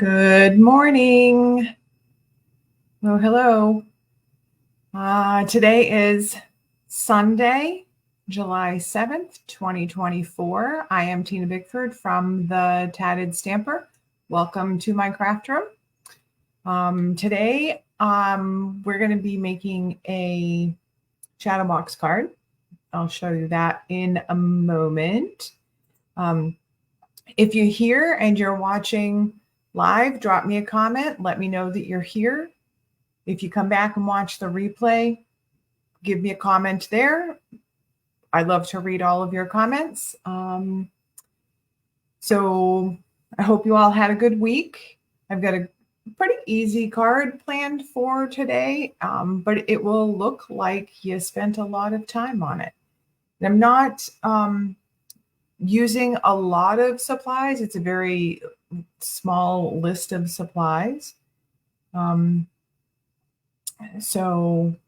Good morning. Hello. Today is Sunday, July 7th, 2024. I am Tina Bickford from the Tatted Stamper. Welcome to my craft room. Today, we're going to be making a shadow box card. I'll show you that in a moment. If you're here and you're watching live, drop me a comment. Let me know that you're here. If you come back and watch the replay, give me a comment there. I love to read all of your comments. So I hope you all had a good week. I've got a pretty easy card planned for today, but it will look like you spent a lot of time on it. And I'm not using a lot of supplies. It's a very small list of supplies. So I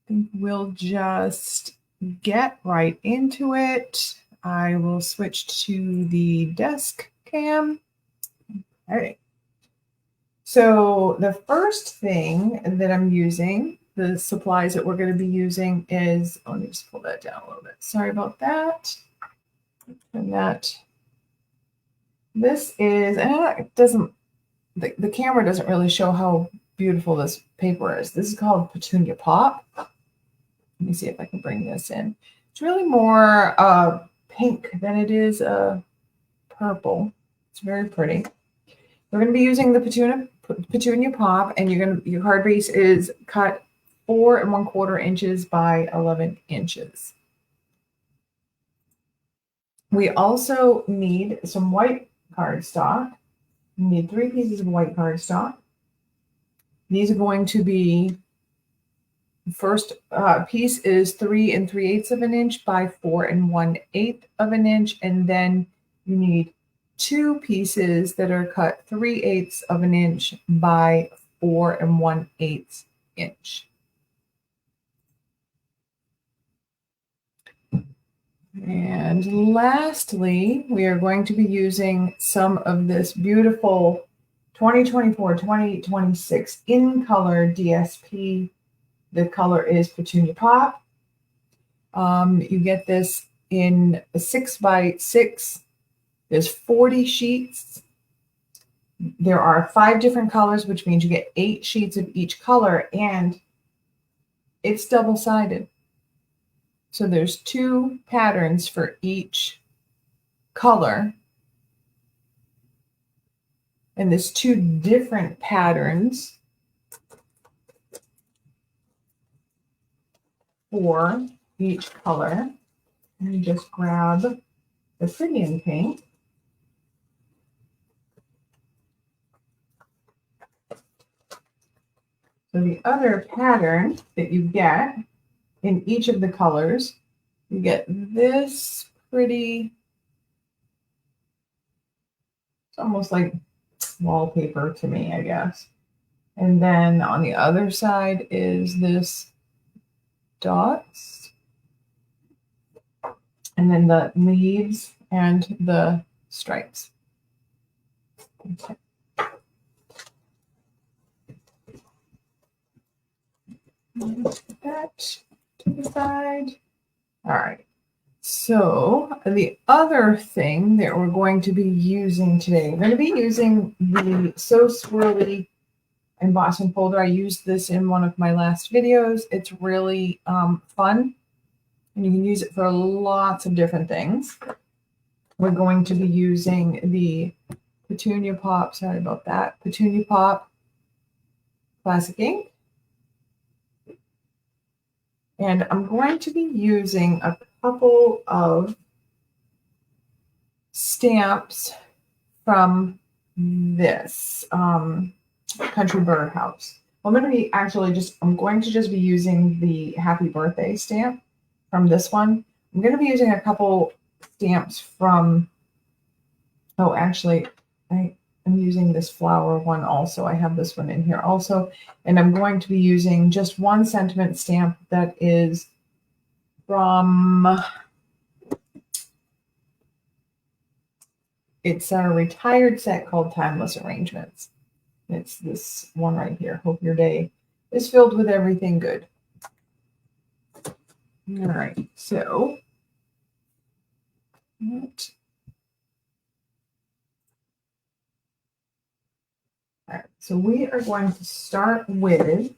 think we'll just get right into it. I will switch to the desk cam. All right. So the first thing that I'm using, the supplies that we're going to be using is, let me just pull that down a little bit. Sorry about that. And this is, it doesn't, the camera doesn't really show how beautiful this paper is. This is called Petunia Pop. Let me see if I can bring this in. It's really more pink than it is purple. It's very pretty. We're going to be using the Petunia Pop, and your card base is cut 4 1/4 inches by 11 inches. We also need some white cardstock. You need 3 pieces of white cardstock. These are going to be, first piece is 3 3/8 of an inch by 4 1/8 of an inch. And then you need 2 pieces that are cut 3/8 of an inch by 4 1/8 inch. And lastly, we are going to be using some of this beautiful 2024-2026 in color DSP. The color is Petunia Pop. You get this in a 6x6. There's 40 sheets. There are 5 different colors, which means you get 8 sheets of each color, and it's double-sided. So there's 2 patterns for each color. And there's 2 different patterns for each color. And just grab the Pyrenean paint. So the other pattern that you get in each of the colors, you get this pretty, it's almost like wallpaper to me, I guess. And then on the other side is this dots, and then the leaves and the stripes. Okay. Put that to the side. All right. So the other thing that we're going to be using today, we're going to be using the So Swirly embossing folder. I used this in one of my last videos. It's really fun, and you can use it for lots of different things. We're going to be using the Petunia Pop, sorry about that, Petunia Pop Classic Ink. And I'm going to be using a couple of stamps from this Country Bird House. I'm going to be just be using the Happy Birthday stamp from this one. I'm going to be using a couple stamps from, I'm using this flower one also. I have this one in here also. And I'm going to be using just one sentiment stamp that is from It's a retired set called Timeless Arrangements. It's this one right here. Hope your day is filled with everything good. All right, so what? All right, so we are going to start with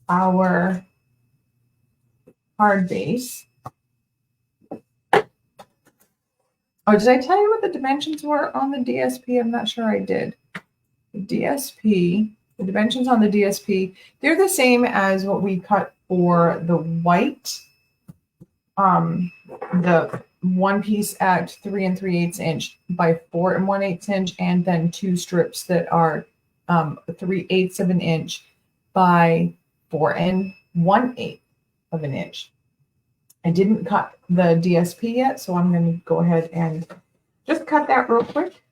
our card base. Oh, did I tell you what the dimensions were on the DSP? I'm not sure I did. The DSP, the dimensions on the DSP, they're the same as what we cut for the white. The one piece at 3 3/8 inch by 4 1/8 inch, and then two strips that are 3/8 of an inch by 4 1/8 of an inch. I didn't cut the DSP yet, so I'm going to go ahead and just cut that real quick.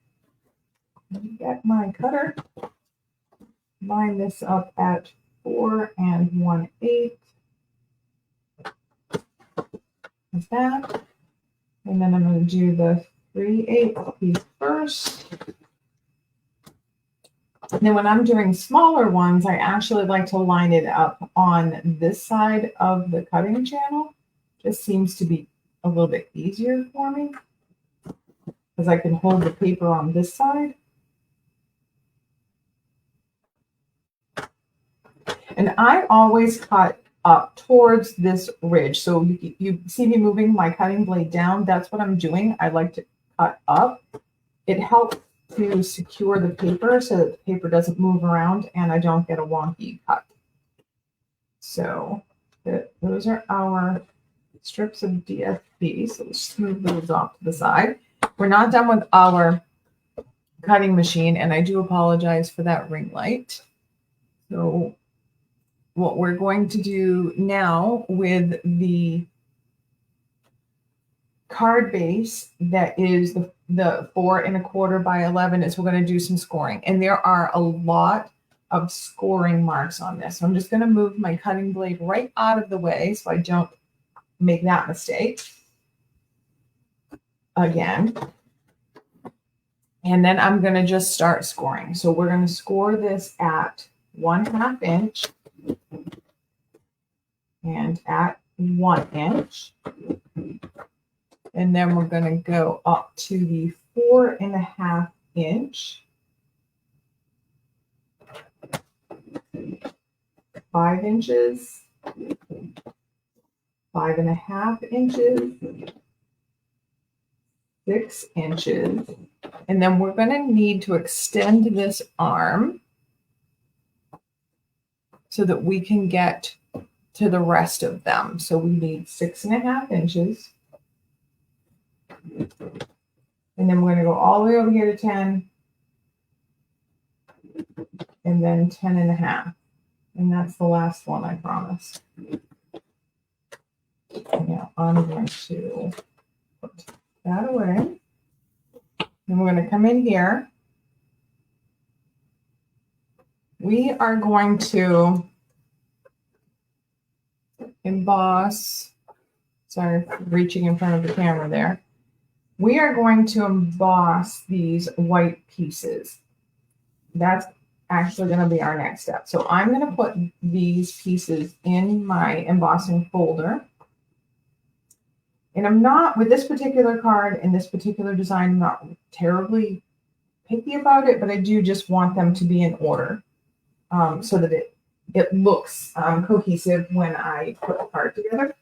Let me get my cutter. Line this up at 4 1/8. Like that. And then I'm going to do the 3/8 piece first. And then when I'm doing smaller ones, I actually like to line it up on this side of the cutting channel. Just seems to be a little bit easier for me because I can hold the paper on this side. And I always cut up towards this ridge. So you see me moving my cutting blade down. That's what I'm doing. I like to cut up. It helps to secure the paper so that the paper doesn't move around and I don't get a wonky cut. So those are our strips of DSP. So let's move those off to the side. We're not done with our cutting machine, and I do apologize for that ring light. So what we're going to do now with the card base that is the 4 1/4 by 11 is we're going to do some scoring. And there are a lot of scoring marks on this. So I'm just going to move my cutting blade right out of the way so I don't make that mistake again. And then I'm going to just start scoring. So we're going to score this at 1/2 inch and at 1 inch. And then we're going to go up to the 4 1/2 inch, 5 inches, 5 1/2 inches, 6 inches. And then we're going to need to extend this arm so that we can get to the rest of them. So we need 6 1/2 inches. And then we're going to go all the way over here to 10. And then 10 1/2. And that's the last one, I promise. Now I'm going to put that away. And we're going to come in here. We are going to emboss. Sorry, reaching in front of the camera there. We are going to emboss these white pieces. That's actually going to be our next step. So I'm going to put these pieces in my embossing folder. And I'm not, with this particular card and this particular design, I'm not terribly picky about it, but I do just want them to be in order so that it looks cohesive when I put the card together.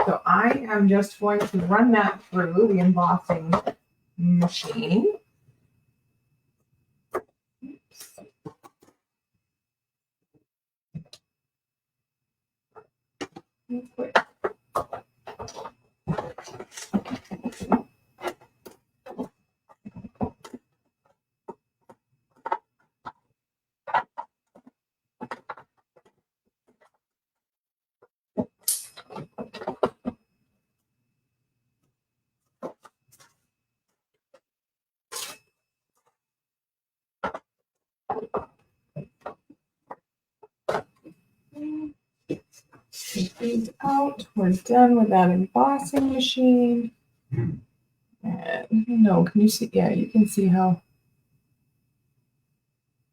So I am just going to run that through the embossing machine. Oops. Take these out. We're done with that embossing machine. And No, can you see? Yeah, you can see how.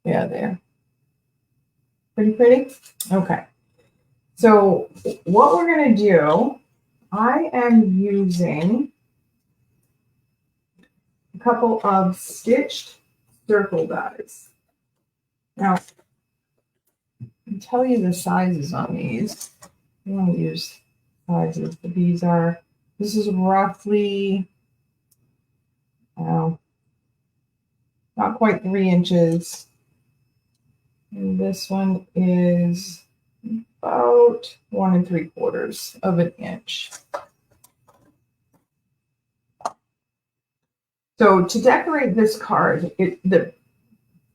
Yeah, there. Pretty? Okay. So what we're going to do, I am using a couple of stitched circle dies. Now, I can tell you the sizes on these. I want to use sizes, but this is roughly, not quite 3 inches. And this one is about 1 3/4 of an inch. So to decorate this card, the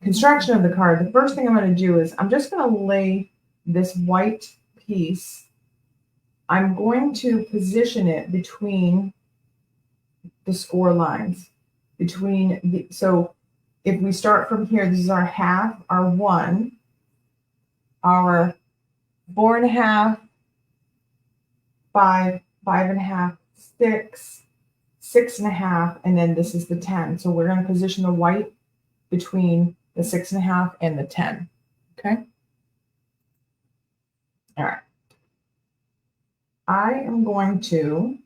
construction of the card, the first thing I'm going to do is I'm just going to lay this white piece. I'm going to position it between the score lines. So if we start from here, this is our half, our 1, our 4 1/2, 5, 5 1/2, 6, 6 1/2, and then this is the 10. So we're going to position the white between the 6 1/2 and the 10. Okay. All right. I am going to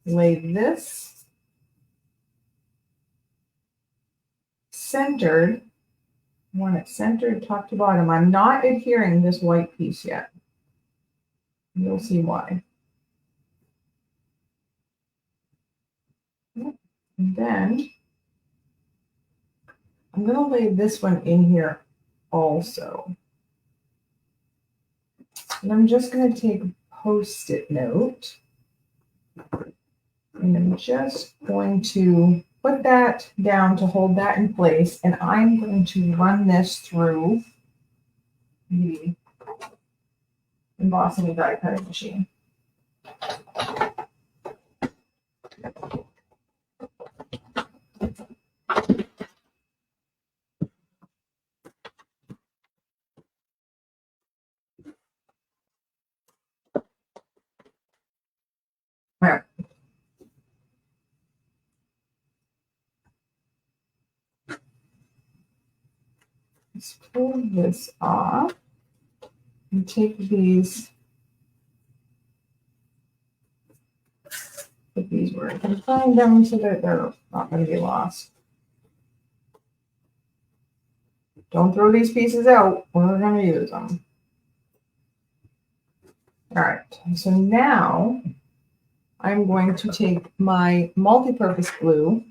lay this centered. I want it centered top to bottom. I'm not adhering this white piece yet. You'll see why. And then I'm going to lay this one in here also. And I'm just going to take a Post-it note. And I'm just going to put that down to hold that in place. And I'm going to run this through the embossing and die cutting machine. All right. Let's pull this off and take these, put these where I can find them so that they're not going to be lost. Don't throw these pieces out. We're going to use them. All right. So now I'm going to take my multi-purpose glue.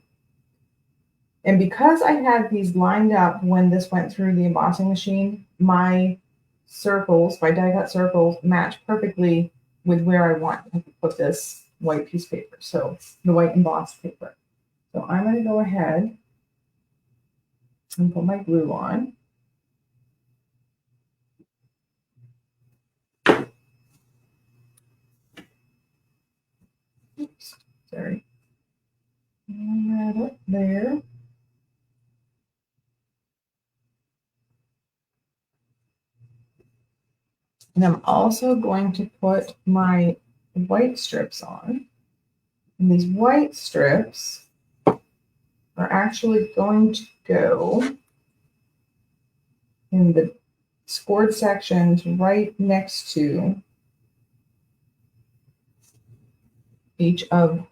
And because I had these lined up when this went through the embossing machine, my circles, my die cut circles, match perfectly with where I want to put this white piece of paper. So the white embossed paper. So I'm going to go ahead and put my glue on. Oops, sorry. And that up there. And I'm also going to put my white strips on. And these white strips are actually going to go in the scored sections right next to each on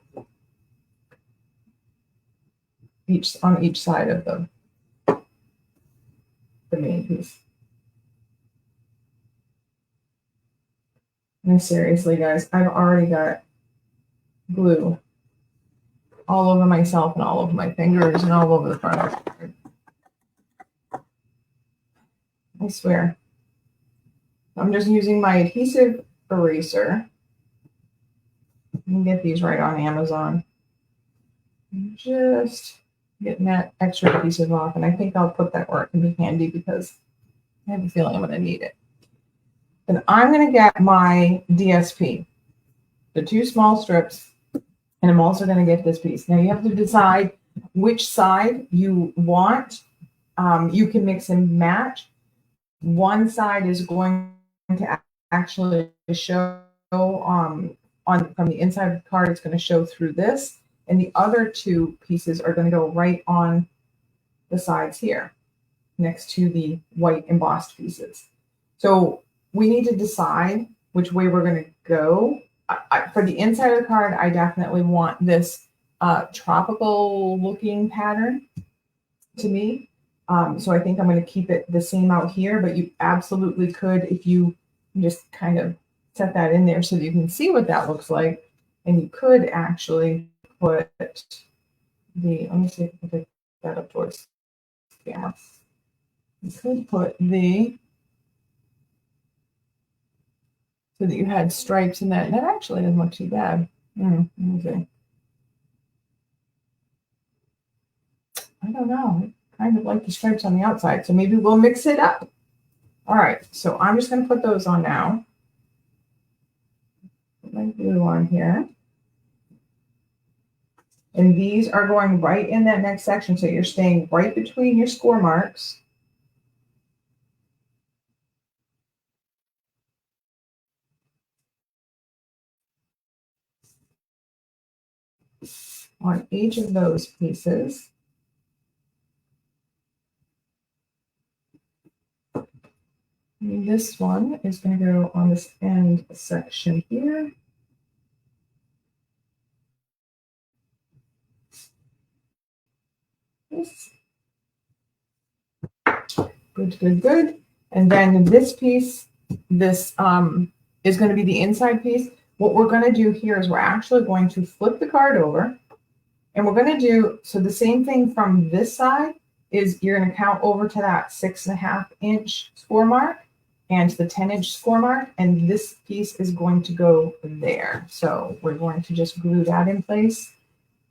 each side of the main piece. And seriously, guys, I've already got glue all over myself and all over my fingers and all over the front of the card. I swear. I'm just using my adhesive eraser. You can get these right on Amazon. Just getting that extra adhesive off, and I think I'll put that where it can be handy because I have a feeling I'm going to need it. Then I'm going to get my DSP, the 2 small strips, and I'm also going to get this piece. Now you have to decide which side you want. You can mix and match. One side is going to actually show from the inside of the card. It's going to show through this, And the other two pieces are going to go right on the sides here next to the white embossed pieces. So we need to decide which way we're going to go. For the inside of the card, I definitely want this tropical looking pattern to me. So I think I'm going to keep it the same out here, but you absolutely could, if you just kind of set that in there so that you can see what that looks like. And you could actually put the, let me see if I can pick that up towards the camera. You could put the, so that you had stripes in that. And that actually doesn't look too bad. Let me see. I don't know. I kind of like the stripes on the outside, so maybe we'll mix it up. All right, so I'm just going to put those on now. Put my glue on here. And these are going right in that next section, so you're staying right between your score marks. On each of those pieces. And this one is going to go on this end section here. Yes. Good, good, good. And then this piece, this is going to be the inside piece. What we're going to do here is we're actually going to flip the card over. And we're going to do, so the same thing from this side is you're going to count over to that 6.5 inch score mark and the 10-inch score mark. And this piece is going to go there. So we're going to just glue that in place.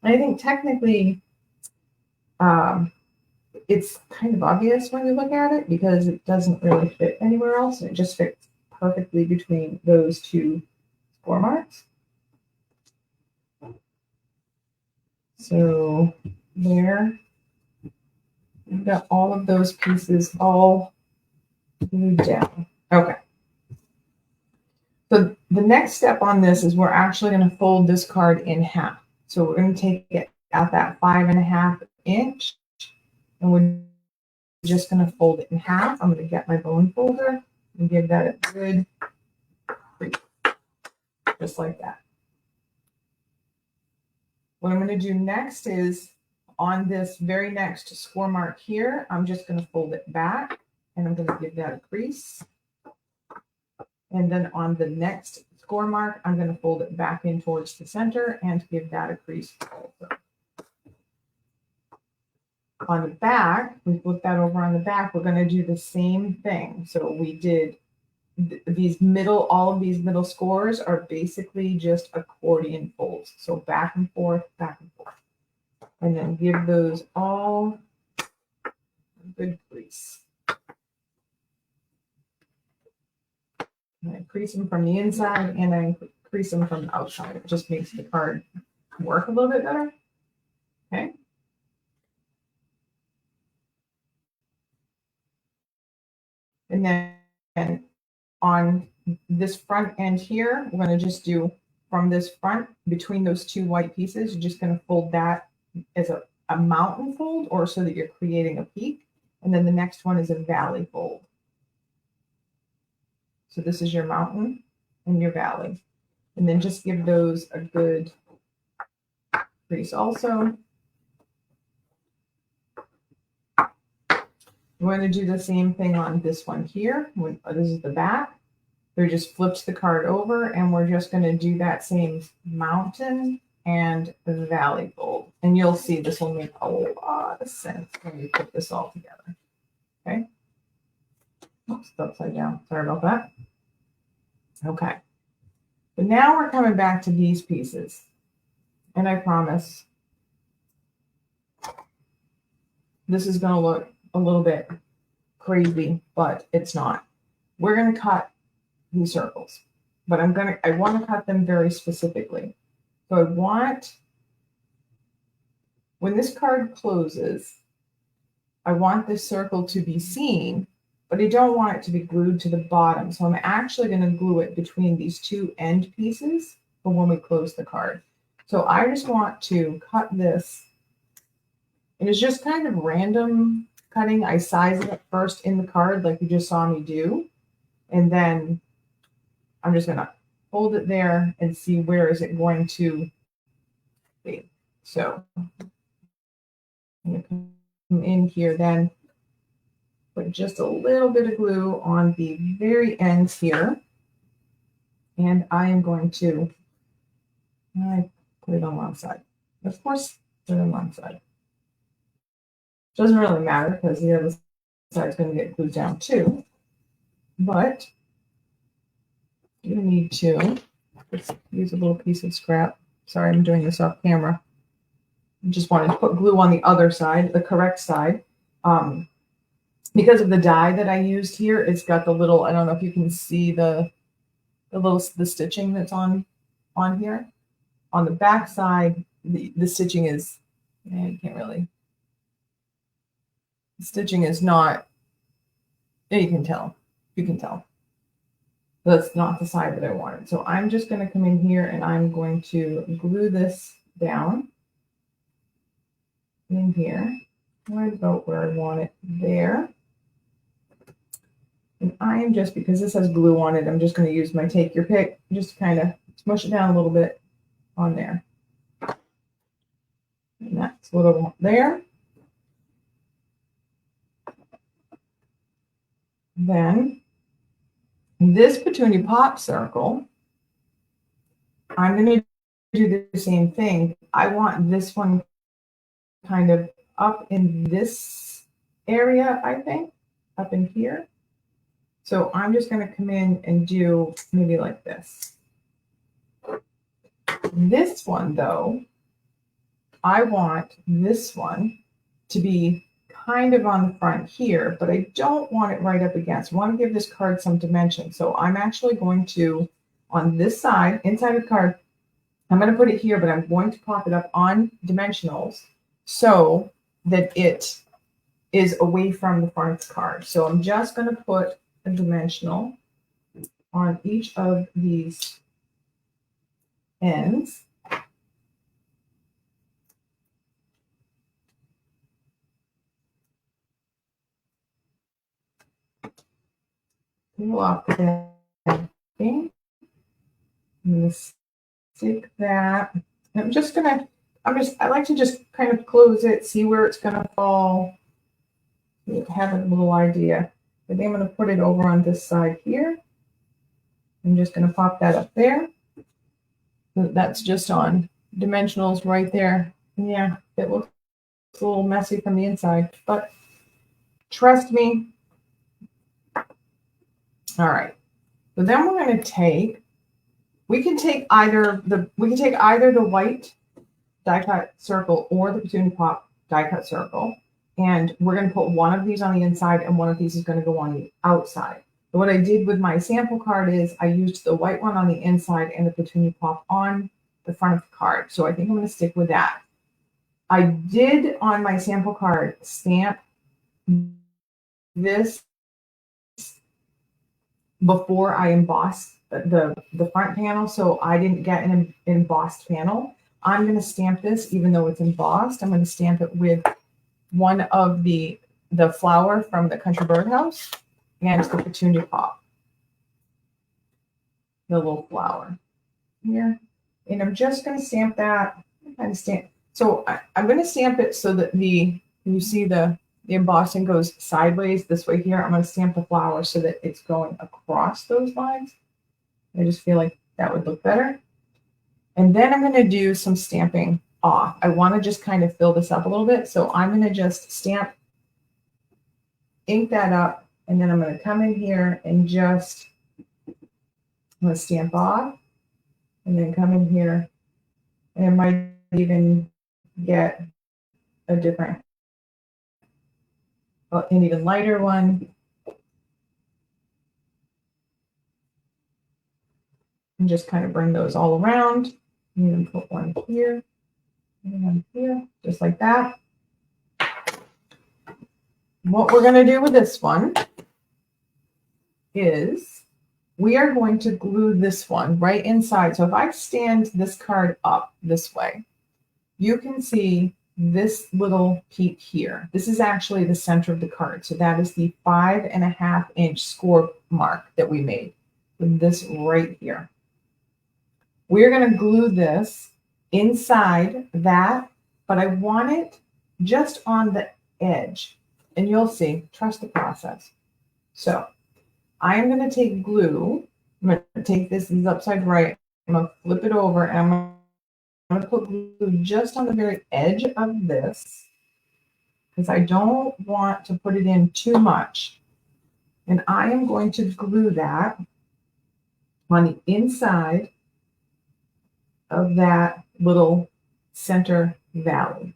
And I think technically it's kind of obvious when you look at it because it doesn't really fit anywhere else. It just fits perfectly between those two score marks. So there, we've got all of those pieces all glued down. Okay. So the next step on this is we're actually going to fold this card in half. So we're going to take it at that 5.5 inch and we're just going to fold it in half. I'm going to get my bone folder and give that a good crease, just like that. What I'm going to do next is on this very next score mark here, I'm just going to fold it back and I'm going to give that a crease. And then on the next score mark, I'm going to fold it back in towards the center and give that a crease also. On the back, we flip that over on the back, we're going to do the same thing. So we did these middle, all of these middle scores are basically just accordion folds. So back and forth, and then give those all a good crease. And I crease them from the inside and I crease them from the outside. It just makes the card work a little bit better. Okay. And then on this front end here, we're going to just do from this front between those two white pieces, you're just going to fold that as a mountain fold or so that you're creating a peak. And then the next one is a valley fold. So this is your mountain and your valley. And then just give those a good crease also. We're going to do the same thing on this one here. This is the back. We just flipped the card over and we're just going to do that same mountain and the valley fold. And you'll see this will make a lot of sense when we put this all together. Okay. Oops, it's upside down. Sorry about that. Okay. But now we're coming back to these pieces. And I promise this is going to look a little bit crazy, but it's not. We're going to cut these circles, but I want to cut them very specifically. So I want, when this card closes, I want this circle to be seen, but I don't want it to be glued to the bottom. So I'm actually going to glue it between these two end pieces for when we close the card. So I just want to cut this. And it's just kind of random cutting. I size it up first in the card like you just saw me do. And then I'm just going to hold it there and see where is it going to be. So I'm going to come in here then, put just a little bit of glue on the very ends here. And I am going to put it on one side. Of course, put it on one side. Doesn't really matter because the other side is going to get glued down too. But you need to use a little piece of scrap. Sorry, I'm doing this off camera. I just wanted to put glue on the other side, the correct side. Because of the die that I used here, it's got the little, I don't know if you can see the stitching that's on here. On the back side, the stitching is, you can't really, the stitching is not, you can tell. That's not the side that I wanted. So I'm just going to come in here and I'm going to glue this down in here, right about where I want it there. And I am just, because this has glue on it, I'm just going to use my take your pick, just kind of smush it down a little bit on there. And that's what I want there. Then this Petunia Pop circle, I'm going to do the same thing. I want this one kind of up in this area, I think, up in here. So I'm just going to come in and do maybe like this. This one, though, I want this one to be kind of on the front here, but I don't want it right up against. I want to give this card some dimension. So I'm actually going to, on this side, inside of the card, I'm going to put it here, but I'm going to pop it up on dimensionals so that it is away from the front of the card. So I'm just going to put a dimensional on each of these ends. Pull off the thing. I'm going to stick that. I like to just kind of close it, see where it's going to fall. You have a little idea. But then I'm going to put it over on this side here. I'm just going to pop that up there. That's just on dimensionals right there. And yeah, it looks a little messy from the inside, but trust me. All right. So then we're going to take, we can take either the white die cut circle or the Petunia Pop die cut circle. And we're going to put one of these on the inside and one of these is going to go on the outside. So what I did with my sample card is I used the white one on the inside and the Petunia Pop on the front of the card. So I think I'm going to stick with that. I did on my sample card stamp this before I embossed the front panel, so I didn't get an embossed panel. I'm going to stamp this, even though it's embossed. I'm going to stamp it with one of the flower from the Country Birdhouse and the Petunia Pop, the little flower here. And I'm just going to stamp that. So I'm going to stamp it so that you see the embossing goes sideways this way here. I'm going to stamp the flower so that it's going across those lines. I just feel like that would look better. And then I'm going to do some stamping off. I want to just kind of fill this up a little bit. So I'm going to just stamp, ink that up, and then I'm going to come in here and just, I'm going to stamp off, and then come in here, and I might even get a different, an even lighter one. And just kind of bring those all around. And then put one here, and one here, just like that. What we're going to do with this one is we are going to glue this one right inside. So if I stand this card up this way, you can see this little peak here. This is actually the center of the card. So that is the 5.5-inch score mark that we made with this right here. We're going to glue this inside that, but I want it just on the edge. And you'll see, trust the process. So I am going to take glue. I'm going to take this upside right. I'm going to flip it over and I'm going to put glue just on the very edge of this because I don't want to put it in too much. And I am going to glue that on the inside of that little center valley.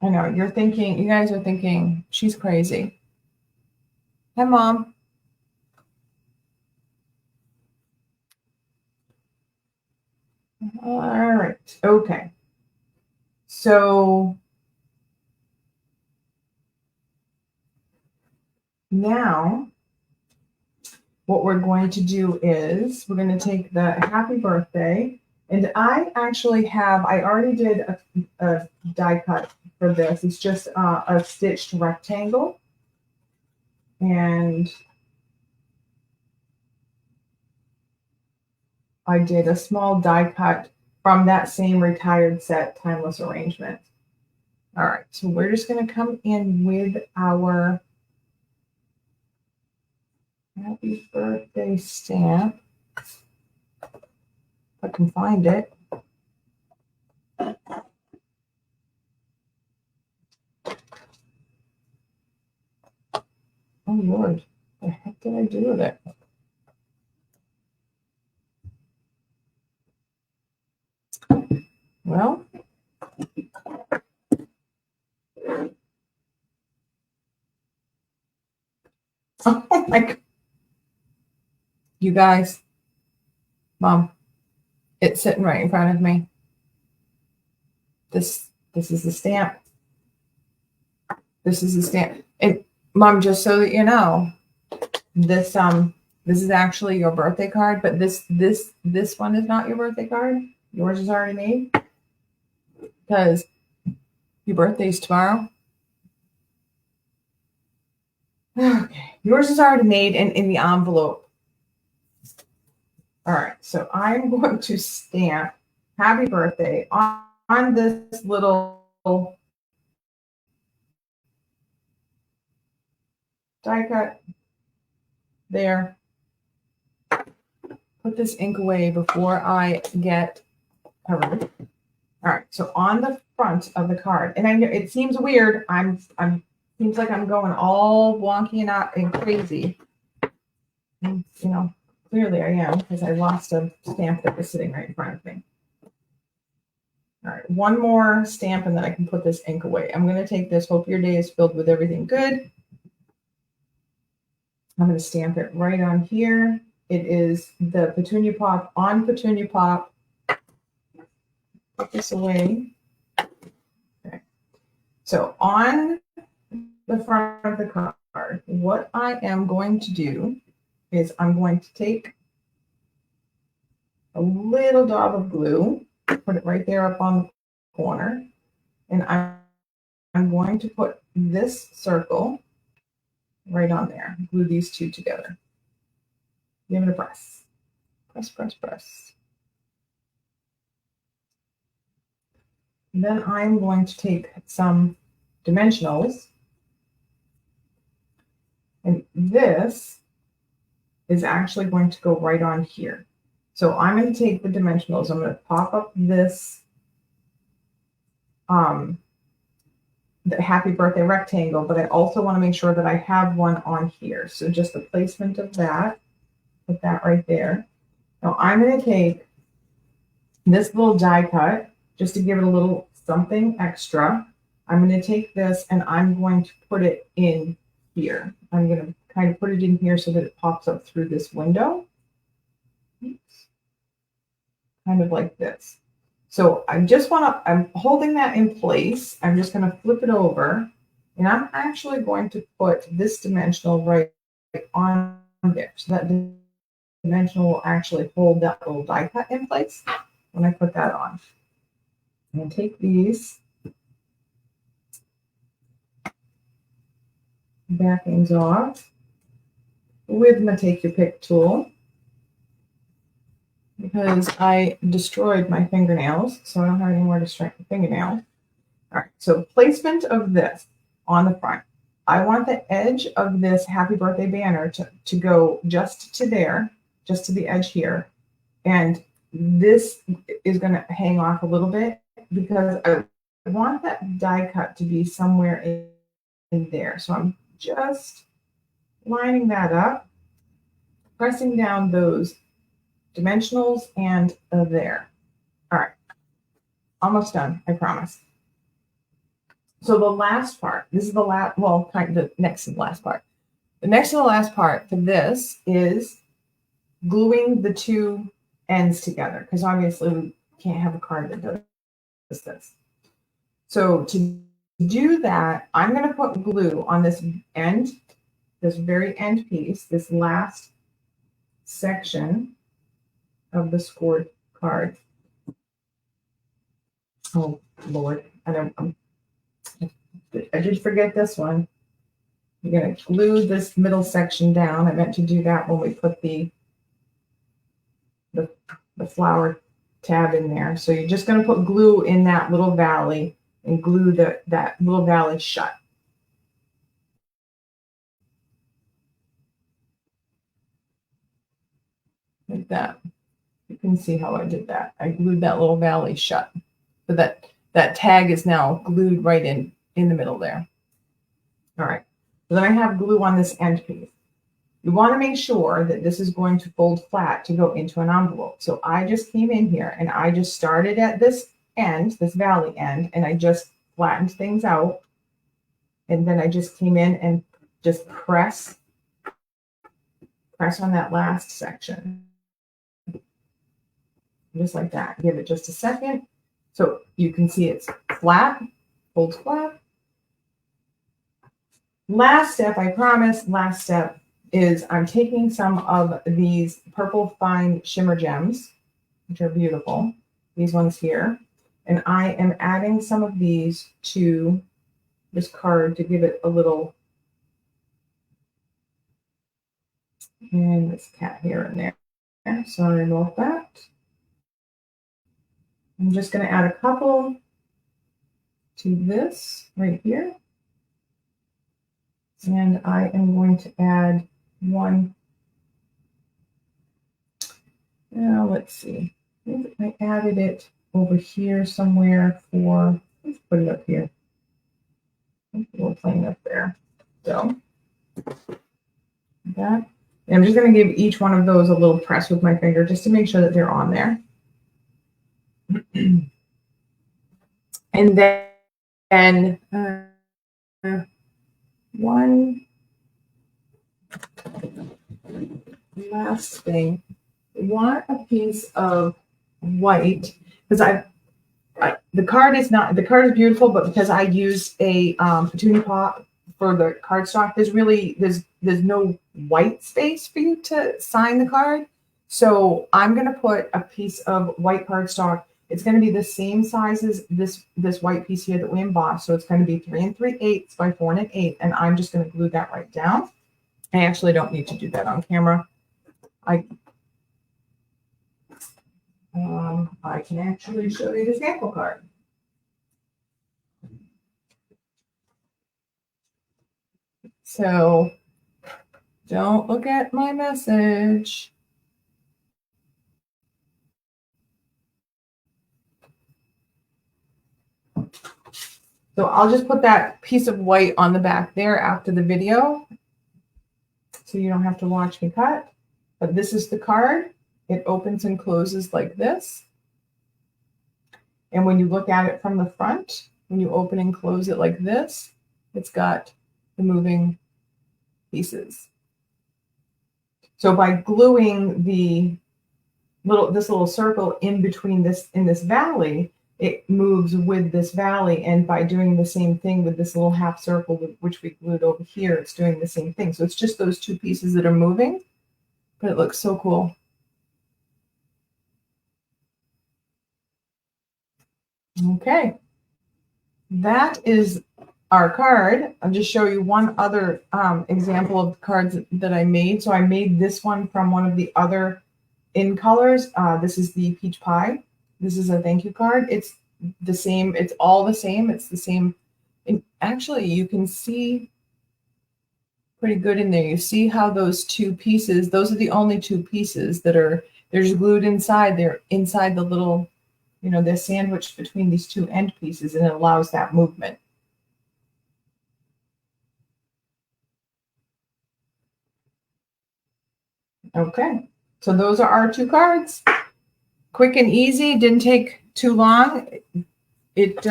I know you're thinking, you guys are thinking, she's crazy. Hi, Mom. All right. Okay. So now what we're going to do is we're going to take the happy birthday. And I actually have, I already did a die cut for this. It's just a stitched rectangle. And I did a small die cut from that same retired set, Timeless Arrangement. All right, so we're just going to come in with our happy birthday stamp. If I can find it. Oh, Lord, what the heck did I do with it? Well, oh my God. You guys, Mom, it's sitting right in front of me. This is the stamp. This is the stamp. And Mom, just so that you know, this is actually your birthday card, but this one is not your birthday card. Yours is already made because your birthday's tomorrow. Okay, yours is already made and in the envelope. All right, so I'm going to stamp happy birthday on this little die cut there. Put this ink away before I get covered. All right, so on the front of the card, and I know it seems weird. Seems like I'm going all wonky and crazy. And, you know, clearly I am because I lost a stamp that was sitting right in front of me. All right, one more stamp and then I can put this ink away. I'm going to take this. Hope your day is filled with everything good. I'm going to stamp it right on here. It is the Petunia Pop on Petunia Pop. Put this away. Okay. So on the front of the card, what I am going to do is I'm going to take a little dab of glue, put it right there up on the corner, and I'm going to put this circle right on there. Glue these two together. Give it a press. Press, press, press. And then I'm going to take some dimensionals. And this is actually going to go right on here. So I'm going to take the dimensionals. I'm going to pop up this the happy birthday rectangle, but I also want to make sure that I have one on here. So just the placement of that, put that right there. Now I'm going to take this little die cut just to give it a little something extra. I'm going to take this and I'm going to put it in here. I'm going to kind of put it in here so that it pops up through this window. Oops. Kind of like this. So I'm holding that in place. I'm just going to flip it over and I'm actually going to put this dimensional right on there. So that dimensional will actually hold that little die cut in place when I put that on. I'm going to take these backings off with my Take Your Pick tool because I destroyed my fingernails, so I don't have anywhere to strike the fingernail. All right, so placement of this on the front. I want the edge of this happy birthday banner to go just to there, just to the edge here. And this is going to hang off a little bit because I want that die cut to be somewhere in there. So I'm just lining that up, pressing down those dimensionals and there. All right, almost done, I promise. So the last part, this is the last, well, kind of the next to the last part. The next to the last part for this is gluing the two ends together, because obviously we can't have a card that does this. So to do that, I'm going to put glue on this end, this very end piece, this last section of the scored card. Oh, Lord. I did forget this one. You're going to glue this middle section down. I meant to do that when we put the flower tab in there. So you're just going to put glue in that little valley and glue that little valley shut. Like that. You can see how I did that. I glued that little valley shut. So that tag is now glued right in the middle there. All right. So then I have glue on this end piece. You want to make sure that this is going to fold flat to go into an envelope. So I just came in here and I just started at this end, this valley end, and I just flattened things out. And then I just came in and just press on that last section. Just like that. Give it just a second. So you can see it's flat, folds flat. Last step, I promise, last step is I'm taking some of these purple fine shimmer gems, which are beautiful, these ones here, and I am adding some of these to this card to give it a little, and this cat here and there. Sorry about that. I'm just going to add a couple to this right here. And I am going to add one. Now let's see. I added it over here somewhere for, let's put it up here. A little plain up there. So that. And I'm just going to give each one of those a little press with my finger just to make sure that they're on there. And then one last thing. I want a piece of white because the card is beautiful, but because I used a petunia pot for the cardstock, there's no white space for you to sign the card. So I'm going to put a piece of white cardstock. It's going to be the same size as this white piece here that we embossed. So it's going to be 3 3/8 by 4 1/8, and I'm just going to glue that right down. I actually don't need to do that on camera. I can actually show you the sample card. So don't look at my message. So I'll just put that piece of white on the back there after the video, so you don't have to watch me cut. But this is the card. It opens and closes like this. And when you look at it from the front, when you open and close it like this, it's got the moving pieces. So by gluing this little circle in between in this valley, it moves with this valley. And by doing the same thing with this little half circle, which we glued over here, it's doing the same thing. So it's just those two pieces that are moving, but it looks so cool. Okay, that is our card. I'll just show you one other example of cards that I made. So I made this one from one of the other in colors. This is the peach pie. This is a thank you card. It's the same. It's all the same. It's the same. And actually, you can see pretty good in there. You see how those two pieces, those are the only two pieces that are, they're just glued inside. They're inside the little, you know, they're sandwiched between these two end pieces, and it allows that movement. Okay, so those are our two cards. Quick and easy, didn't take too long. It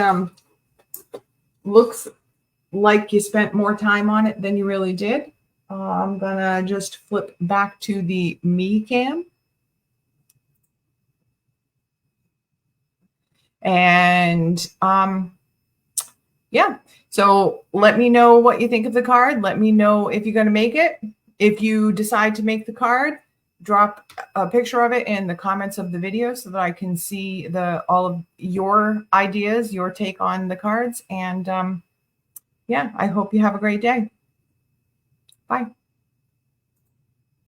looks like you spent more time on it than you really did. I'm gonna just flip back to the me cam. And yeah, so let me know what you think of the card. Let me know if you're going to make it. If you decide to make the card, drop a picture of it in the comments of the video so that I can see all of your ideas, your take on the cards. And yeah, I hope you have a great day. Bye.